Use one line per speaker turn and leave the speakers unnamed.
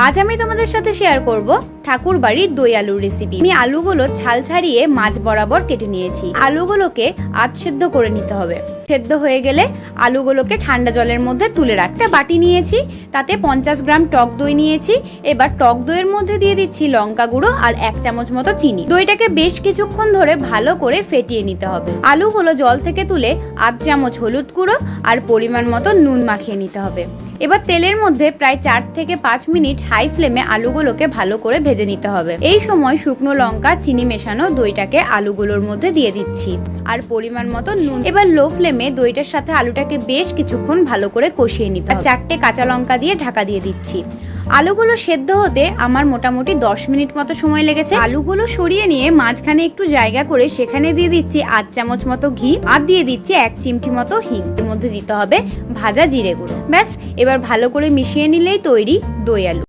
আজ আমি তোমাদের সাথে শেয়ার করব ঠাকুর বাড়ির দই আলুর রেসিপি। আমি আলুগুলো ছাল ছাড়িয়ে মাঝ বরাবর কেটে নিয়েছি। আলুগুলোকে আধ সেদ্ধ করে নিতে হবে। সেদ্ধ হয়ে গেলে আলুগুলোকে ঠান্ডা জলের মধ্যে তুলে রাখতে বাটি নিয়েছি, তাতে 50 গ্রাম টক দই নিয়েছি। এবার টক দইয়ের মধ্যে দিয়ে দিচ্ছি লঙ্কা গুঁড়ো আর 1 চামচ মতো চিনি। দইটাকে বেশ কিছুক্ষণ ধরে ভালো করে ফেটিয়ে নিতে হবে। আলুগুলো জল থেকে তুলে আধ চামচ হলুদ গুঁড়ো আর পরিমাণ মতো নুন মাখিয়ে নিতে হবে। এবার তেলের মধ্যে প্রায় 4 থেকে 5 মিনিট হাই ফ্লেমে আলুগুলোকে ভালো করে ভেজে নিতে হবে। এই সময় শুকনো লঙ্কা, চিনি মেশানো দইটাকে আলুগুলোর মধ্যে দিয়ে দিচ্ছি আর পরিমাণ মতো নুন। এবার লো ফ্লেমে দইটার সাথে আলুটাকে বেশ কিছুক্ষণ ভালো করে কষিয়ে নিতে হবে। 4টে কাঁচা লঙ্কা দিয়ে ঢাকা দিয়ে দিচ্ছি। আলুগুলো সেদ্ধ হতে আমার মোটামুটি 10 মিনিট মতো সময় লেগেছে। আলুগুলো সরিয়ে নিয়ে মাঝখানে একটু জায়গা করে সেখানে দিয়ে দিচ্ছি আধ চামচ মতো ঘি আর দিয়ে দিচ্ছি 1 চিমটি মতো হিং। এর মধ্যে দিতে হবে ভাজা জিরে গুঁড়ো। ব্যাস, এবার ভালো করে মিশিয়ে নিলেই তৈরি দই আলু।